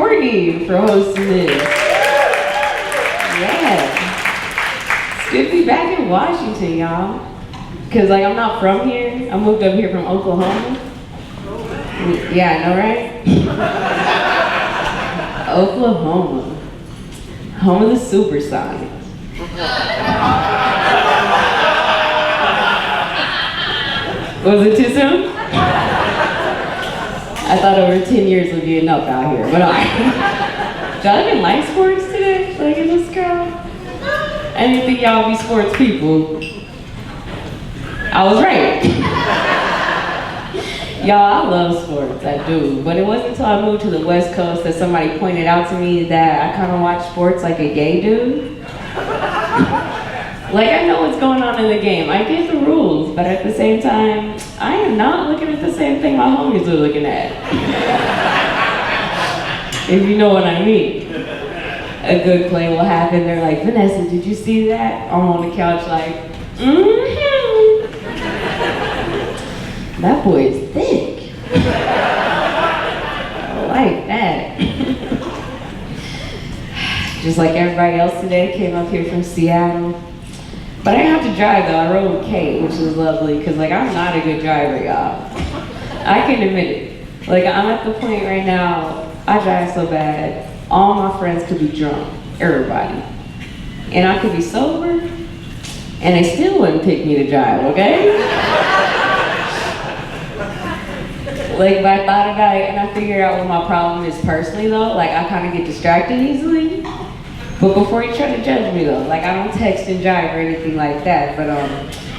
Courtney for hosting this. Yeah. It's good to be back in Washington, y'all. Cause like I'm not from here. I moved up here from Oklahoma. Yeah, I know, right? Oklahoma. Home of the Supersonics. Was it too soon? I thought over 10 years would be enough out here, but alright. Y'all even like sports today? Like in this crowd? I didn't think y'all would be sports people. I was right. Y'all, I love sports, I do. But it wasn't until I moved to the West Coast that somebody pointed out to me that I kind of watch sports like a gay dude. Like, I know what's going on in the game. I get the rules, but at the same time, I am not looking at the same thing my homies are looking at. If you know what I mean. A good play will happen. They're like, Vanessa, did you see that? I'm on the couch like, That boy is thick. I like that. Just like everybody else today, came up here from Seattle. But I didn't have to drive though, I rode with Kate, which was lovely, because like I'm not a good driver, y'all. I can admit it. Like I'm at the point right now, I drive so bad, all my friends could be drunk, everybody. And I could be sober, and they still wouldn't pick me to drive, okay? Like, but I thought about it and I figured out what my problem is personally though. Like, I kind of get distracted easily. But before you try to judge me though, like I don't text and drive or anything like that. But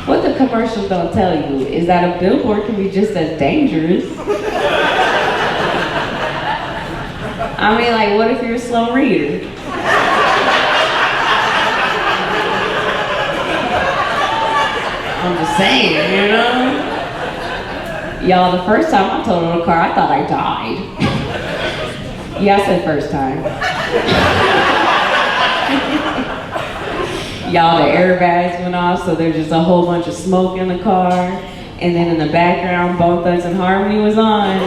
what the commercials don't tell you is that a billboard can be just as dangerous. I mean, like, what if you're a slow reader? I'm just saying, you know? Y'all, the first time I totaled a car, I thought I died. Yeah, I said first time. Y'all, the airbags went off, so there's just a whole bunch of smoke in the car. And then in the background, Bone Thugs and Harmony was on.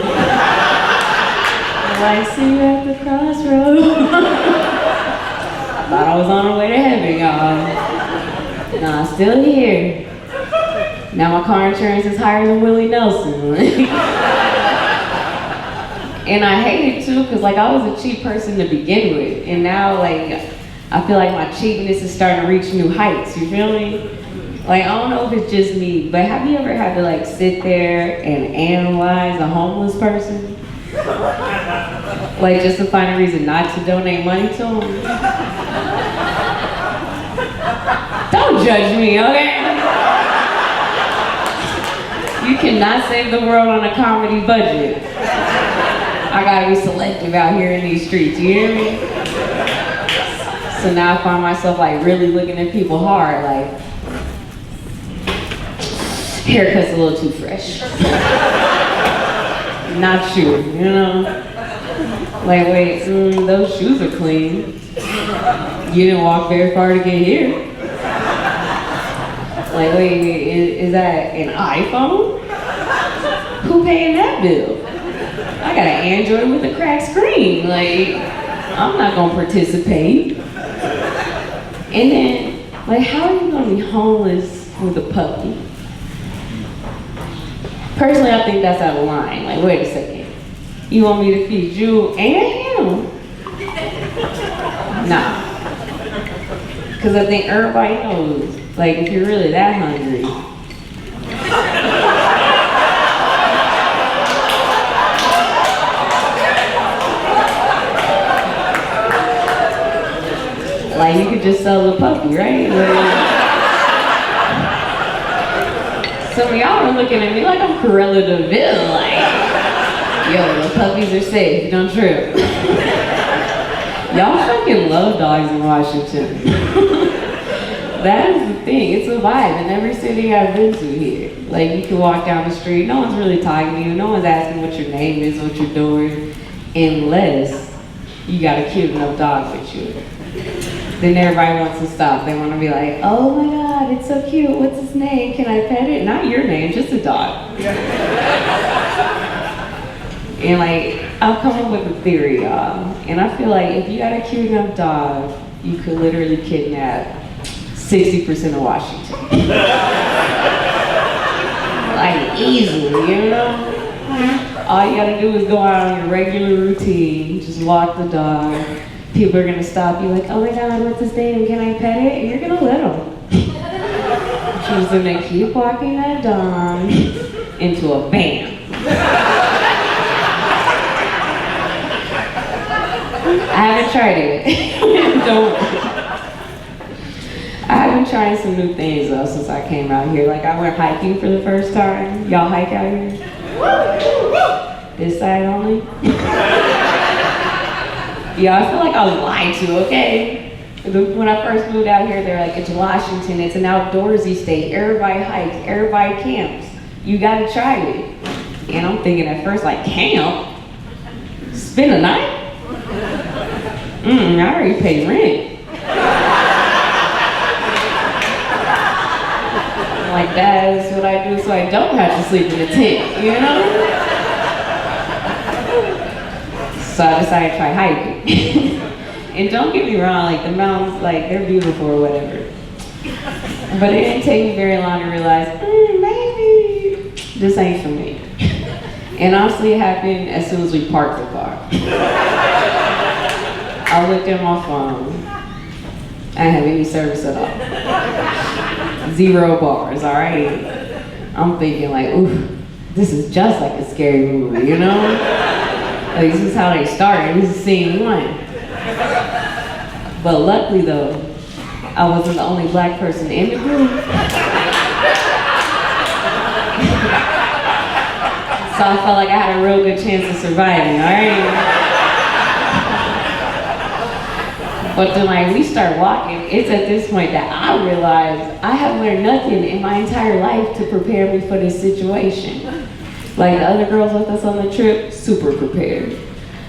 Like, see you at the crossroads. Thought I was on the way to heaven, y'all. Nah, still here. Now my car insurance is higher than Willie Nelson. And I hate it too, because like I was a cheap person to begin with. And now like, I feel like my cheapness is starting to reach new heights, you feel me? Like I don't know if it's just me, but have you ever had to like sit there and analyze a homeless person? Like just to find a reason not to donate money to them? Don't judge me, okay? You cannot save the world on a comedy budget. I gotta be selective out here in these streets, you hear me? So now I find myself like really looking at people hard, like, haircut's a little too fresh. Not sure, you know? Like, wait, those shoes are clean. You didn't walk very far to get here. Like, wait, is that an iPhone? Who paying that bill? I got an Android with a cracked screen. Like, I'm not gonna participate. And then, like, how are you gonna be homeless with a puppy? Personally, I think that's out of line. Like, wait a second. You want me to feed you and him? Nah. Because I think everybody knows, like, if you're really that hungry, like, you could just sell the puppy, right? Like, some of y'all are looking at me like I'm Cruella de Vil, like, yo, the puppies are safe, don't trip. Y'all fucking love dogs in Washington. That is the thing, it's a vibe in every city I've been to here. Like, you can walk down the street, no one's really talking to you, no one's asking what your name is, what you're doing, unless you got a cute enough dog with you. Then everybody wants to stop. They want to be like, oh my God, it's so cute. What's his name? Can I pet it? Not your name, just a dog. And like, I've come up with a theory, y'all. And I feel like if you got a cute enough dog, you could literally kidnap 60% of Washington. Like, easily, you know? All you gotta do is go out on your regular routine, just walk the dog. People are gonna stop you like, oh my God, what's his name? Can I pet it? And you're gonna let them. She's gonna keep walking that dog into a van. I haven't tried it. Don't. I've been trying some new things though since I came out here. Like I went hiking for the first time. Y'all hike out here? This side only? Yeah, I feel like I was lied to, okay? When I first moved out here, they're like, it's Washington, it's an outdoorsy state. Everybody hikes, everybody camps. You gotta try it. And I'm thinking at first, like, camp? Spend a night? I already paid rent. Like, that's what I do so I don't have to sleep in a tent, you know? So I decided to try hiking. And don't get me wrong, like the mountains, like they're beautiful or whatever. But it didn't take me very long to realize, maybe this ain't for me. And honestly, it happened as soon as we parked the car. I looked at my phone. I didn't have any service at all. 0 bars, all right? I'm thinking like, ooh, this is just like a scary movie, you know? Like, this is how they started. This is scene 1. But luckily, though, I wasn't the only black person in the group. So I felt like I had a real good chance of surviving, all right? But then, like, we start walking. It's at this point that I realized I have learned nothing in my entire life to prepare me for this situation. Like, the other girls with us on the trip, super prepared.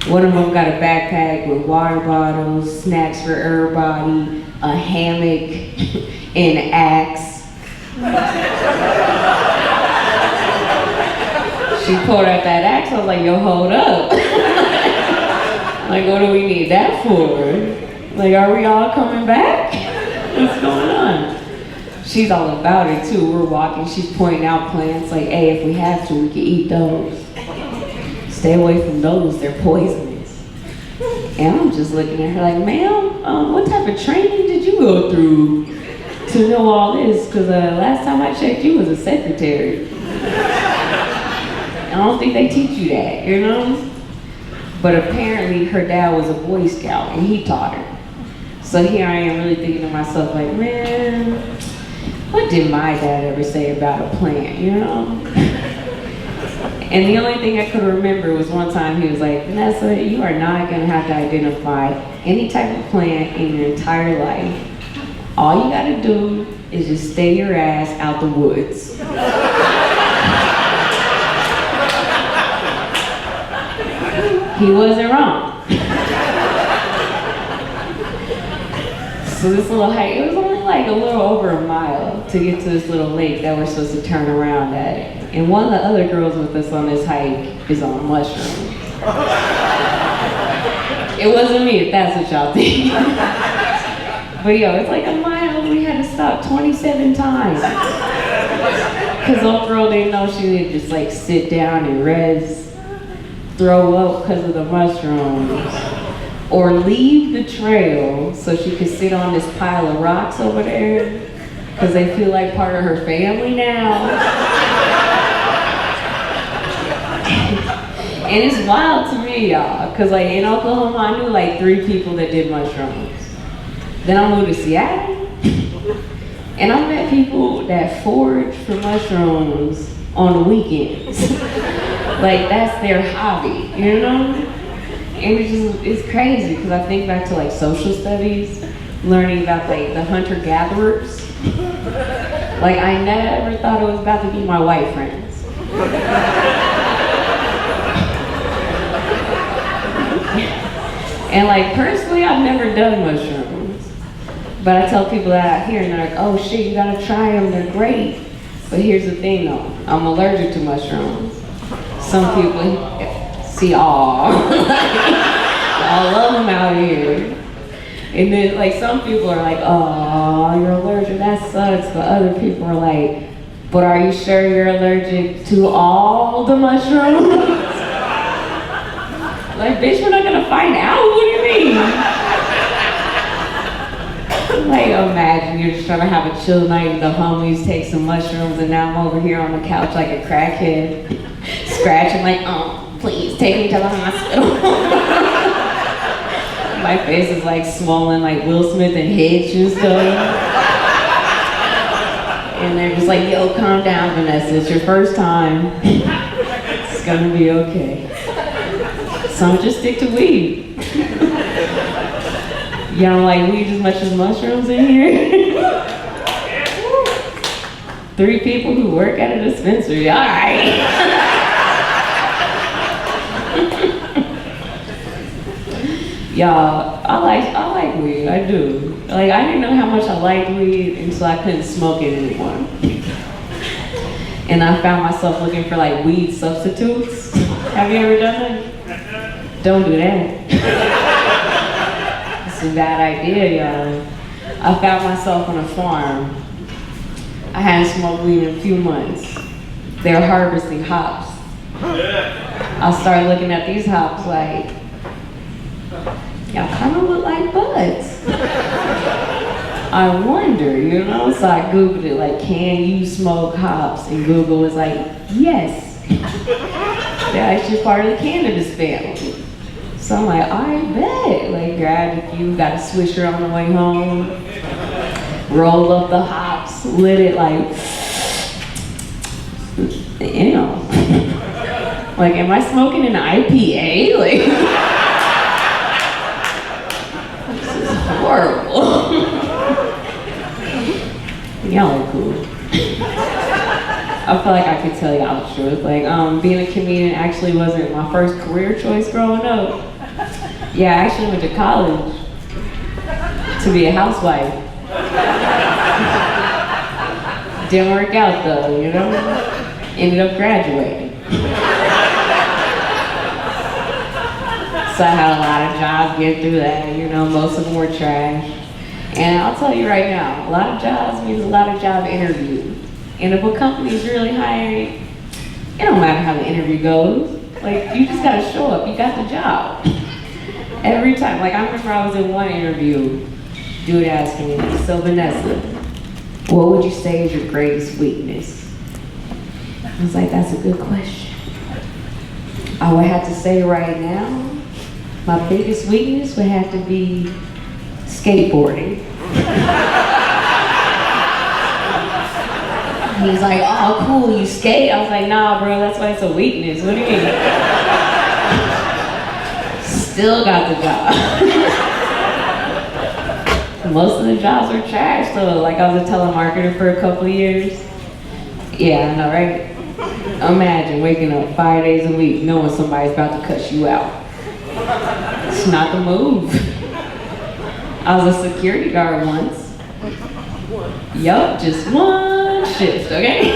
One of them got a backpack with water bottles, snacks for everybody, a hammock, and an axe. She pulled out that axe, I was like, yo, hold up. Like, what do we need that for? Like, are we all coming back? What's going on? She's all about it too. We're walking, she's pointing out plants, like, hey, if we have to, we can eat those. Stay away from those, they're poisonous. And I'm just looking at her like, ma'am, what type of training did you go through to know all this? Because last time I checked, you was a secretary. I don't think they teach you that, you know? But apparently her dad was a Boy Scout and he taught her. So here I am really thinking to myself like, man, what did my dad ever say about a plant, you know? And the only thing I could remember was one time he was like, Vanessa, you are not gonna have to identify any type of plant in your entire life. All you gotta do is just stay your ass out the woods. He wasn't wrong. So this little hike, it was only like a little over a mile to get to this little lake that we're supposed to turn around at. And one of the other girls with us on this hike is on mushrooms. It wasn't me, if that's what y'all think. But yo, it's like a mile, we had to stop 27 times. Cause old girl didn't know she would just like sit down and rest, throw up because of the mushrooms, or leave the trail so she could sit on this pile of rocks over there because they feel like part of her family now. And it's wild to me, y'all, because like in Oklahoma, I knew like 3 people that did mushrooms. Then I moved to Seattle, and I met people that forage for mushrooms on the weekends. Like that's their hobby, you know? And it's crazy because I think back to like social studies, learning about like the hunter-gatherers. Like I never thought it was about to be my white friends. And like personally, I've never done mushrooms. But I tell people that out here and they're like, oh shit, you gotta try them, they're great. But here's the thing though, I'm allergic to mushrooms. Some See, aw. I love them out here. And then, like, some people are like, oh, you're allergic, that sucks. But other people are like, but are you sure you're allergic to all the mushrooms? Like, bitch, we're not gonna find out. What do you mean? Like, imagine you're just trying to have a chill night with the homies, take some mushrooms, and now I'm over here on the couch like a crackhead, scratching like, oh, please take me to the hospital. My face is like swollen like Will Smith and Hitch and stuff. And they're just like, yo, calm down, Vanessa, it's your first time. It's gonna be okay. Some just stick to weed. Y'all don't like weed as much as mushrooms in here? 3 people who work at a dispensary, all right. Y'all, I like weed, I do. Like, I didn't know how much I liked weed until I couldn't smoke it anymore. And I found myself looking for like weed substitutes. Have you ever done that? Don't do that. It's a bad idea, y'all. I found myself on a farm. I hadn't smoked weed in a few months. They were harvesting hops. I started looking at these hops like, y'all kind of look like buds. I wonder, you know? So I Googled it, like, can you smoke hops? And Google was like, yes. They're actually part of the cannabis family. So I'm like, I bet. Like, grabbed a few, got a swisher on the way home, rolled up the hops, lit it like, you know. Like, am I smoking an IPA? Like, this is horrible. Y'all are cool. I feel like I could tell y'all the truth. Like, being a comedian actually wasn't my first career choice growing up. Yeah, I actually went to college to be a housewife. Didn't work out though, you know? Ended up graduating. So I had a lot of jobs getting through that, you know, most of them were trash. And I'll tell you right now, a lot of jobs means a lot of job interviews. And if a company's really hiring, it don't matter how the interview goes. Like, you just gotta show up, you got the job. Every time, like I remember I was in one interview, dude asked me, so Vanessa, what would you say is your greatest weakness? I was like, that's a good question. I would have to say right now, my biggest weakness would have to be skateboarding. He's like, oh cool, you skate? I was like, nah bro, that's why it's a weakness. What do you mean? Still got the job. Most of the jobs were trash though. Like I was a telemarketer for a couple of years. Yeah, I know, right? Imagine waking up 5 days a week knowing somebody's about to cuss you out. It's not the move. I was a security guard once. Yup, just one shift, okay?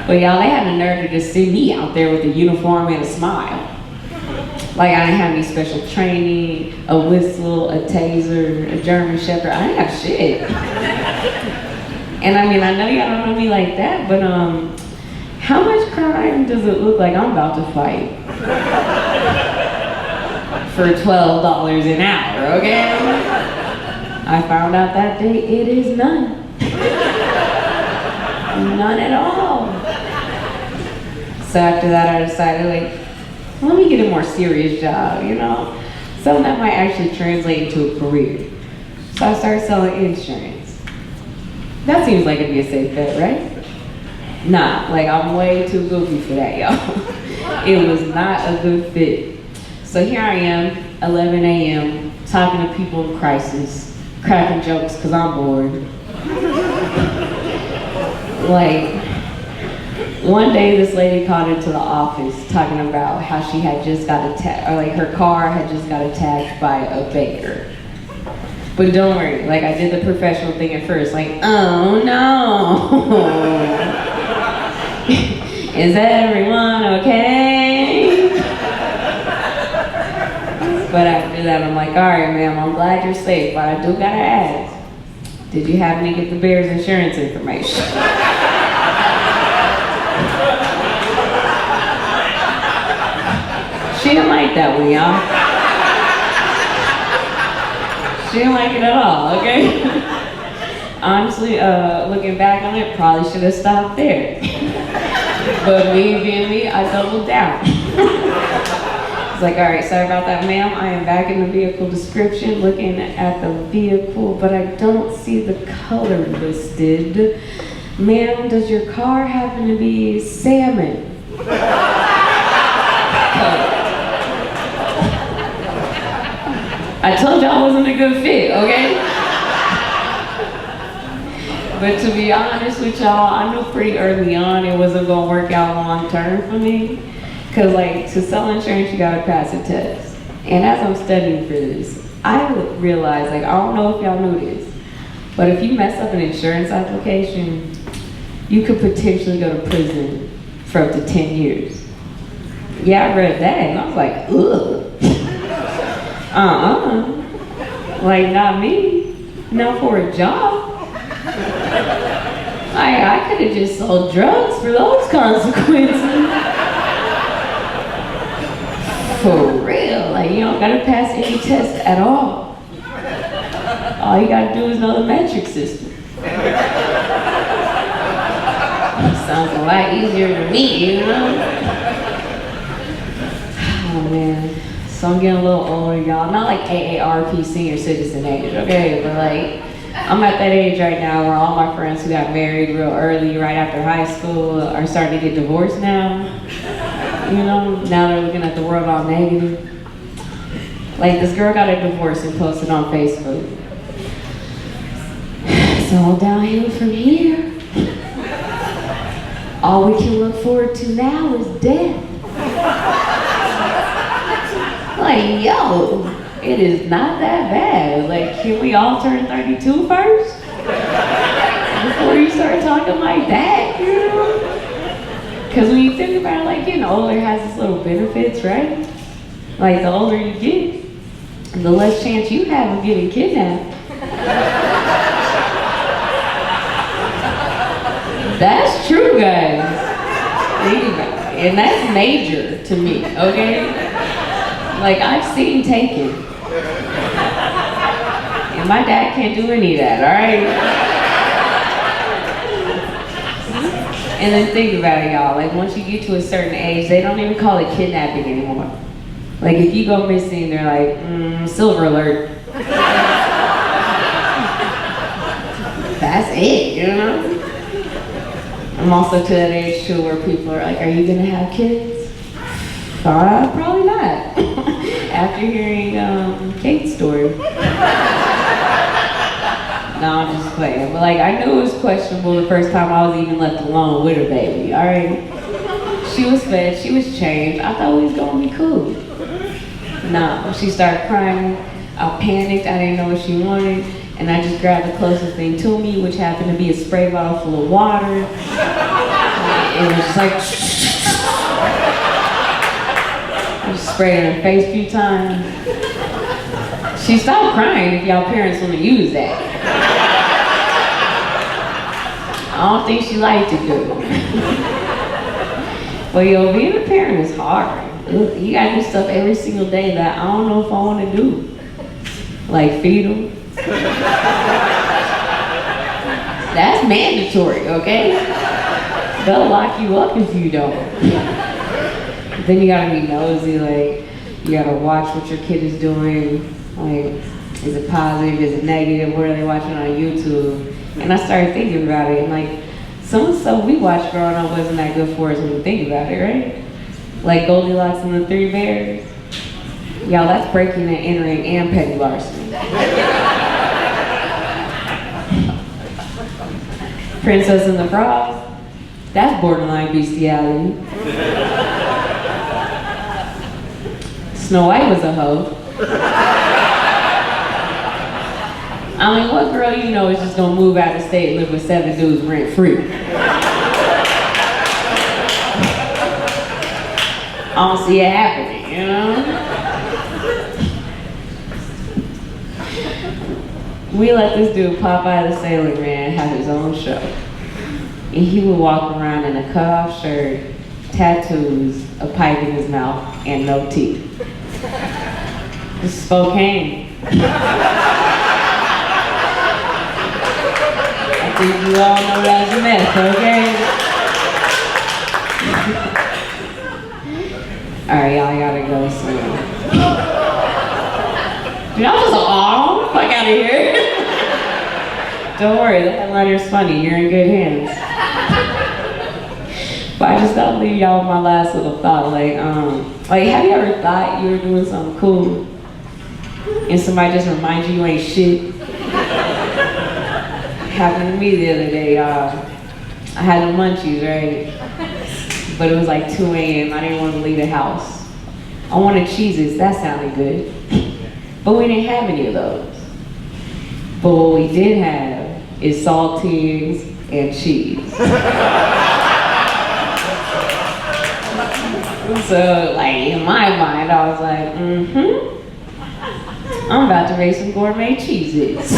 But y'all, they had the nerve to just send me out there with a uniform and a smile. Like I didn't have any special training, a whistle, a taser, a German Shepherd. I didn't have shit. And I mean, I know y'all don't know me like that, but how much crime does it look like I'm about to fight? For $12 an hour, okay? I found out that day it is none. None at all. So after that I decided like, let me get a more serious job, you know? Something that might actually translate into a career. So I started selling insurance. That seems like it'd be a safe bet, right? Nah, like I'm way too goofy for that, y'all. It was not a good fit. So here I am, 11 a.m., talking to people in crisis, cracking jokes because I'm bored. Like, one day this lady called into the office talking about how she had just got attacked, or like her car had just got attacked by a baker. But don't worry, like I did the professional thing at first, like, oh no. Is everyone okay? But after that, I'm like, all right, ma'am, I'm glad you're safe, but I do gotta ask, did you happen to get the Bears insurance information? She didn't like that one, y'all. She didn't like it at all, okay? Honestly, looking back on it, probably should have stopped there. But me being me, I doubled down. It's like, all right, sorry about that, ma'am. I am back in the vehicle description, looking at the vehicle, but I don't see the color listed. Ma'am, does your car happen to be salmon? I told y'all I wasn't a good fit, okay? But to be honest with y'all, I knew pretty early on it wasn't gonna work out long term for me. Cause like, to sell insurance, you gotta pass a test. And as I'm studying for this, I realized, like, I don't know if y'all knew this, but if you mess up an insurance application, you could potentially go to prison for up to 10 years. Yeah, I read that and I was like, ugh. Like, not me. Not for a job. I could have just sold drugs for those consequences. For real. Like, you don't gotta pass any test at all. All you gotta do is know the metric system. Sounds a lot easier to me, you know? Oh man. So I'm getting a little older, y'all. Not like AARP senior citizen age, okay? But like, I'm at that age right now where all my friends who got married real early, right after high school, are starting to get divorced now. You know, now they're looking at the world all negative. Like, this girl got a divorce and posted on Facebook. It's all downhill from here. All we can look forward to now is death. Like, yo, it is not that bad. Like, can we all turn 32 first? Before you start talking like that, you know? Because when you think about it, like, getting older has its little benefits, right? Like, the older you get, the less chance you have of getting kidnapped. That's true, guys. And that's major to me, okay? Like, I've seen Taken. And my dad can't do any of that, all right? And then think about it, y'all. Like, once you get to a certain age, they don't even call it kidnapping anymore. Like, if you go missing, they're like, silver alert. That's it, you know? I'm also to that age, too, where people are like, are you gonna have kids? Probably not. After hearing Kate's story. No, I'm just playing. But like, I knew it was questionable the first time I was even left alone with her baby, all right? She was fed, she was changed. I thought we was gonna be cool. No, she started crying. I panicked, I didn't know what she wanted. And I just grabbed the closest thing to me, which happened to be a spray bottle full of water. It was just like, I just sprayed her in her face a few times. She stopped crying if y'all parents want to use that. I don't think she liked it good. But yo, being a parent is hard. You gotta do stuff every single day that I don't know if I want to do. Like feed them. That's mandatory, okay? They'll lock you up if you don't. Then you gotta be nosy, like, you gotta watch what your kid is doing. Like, is it positive, is it negative, what are they watching on YouTube? And I started thinking about it, and like, some of the stuff we watched growing up wasn't that good for us when you think about it, right? Like Goldilocks and the Three Bears. Y'all, that's breaking and entering and petty larceny. Princess and the Frog, that's borderline bestiality. Snow White was a hoe. I mean, what girl you know is just gonna move out of state and live with 7 dudes rent free? I don't see it happening, you know? We let this dude, Popeye the Sailor Man, have his own show. And he would walk around in a cut-off shirt, tattoos, a pipe in his mouth, and no teeth. This is Spokane. I think you all know that's a mess, okay? Alright, y'all, I gotta go soon. Y'all just all fuck out of here. Don't worry, the headliner's funny. You're in good hands. But I just gotta leave y'all with my last little thought. Like, have you ever thought you were doing something cool and somebody just reminds you ain't shit? Happened to me the other day. I had the munchies, right? But it was like 2 a.m. I didn't want to leave the house. I wanted cheeses. That sounded good. But we didn't have any of those. But what we did have is saltines and cheese. So, like, in my mind, I was like, I'm about to make some gourmet cheeses.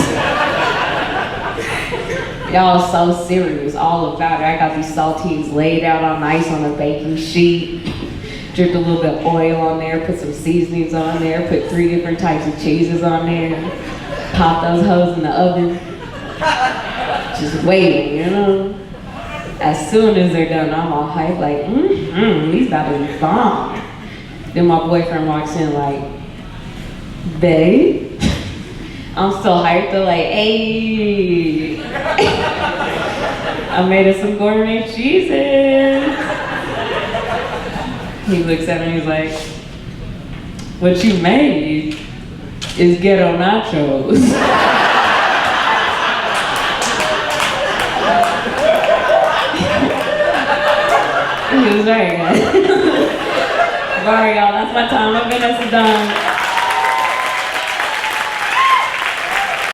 Y'all are so serious, all about it. I got these saltines laid out on ice on a baking sheet. Dripped a little bit of oil on there, put some seasonings on there, put 3 different types of cheeses on there. Pop those hoes in the oven. Just waiting, you know? As soon as they're done, I'm all hyped, like, these about to be bomb. Then my boyfriend walks in like, babe? I'm still hyped, though, like, hey. I made us some gourmet cheeses. He looks at me and he's like, what you made is ghetto nachos. He was right, guys. Alright, y'all, that's my time. I'm Vanessa Dawn.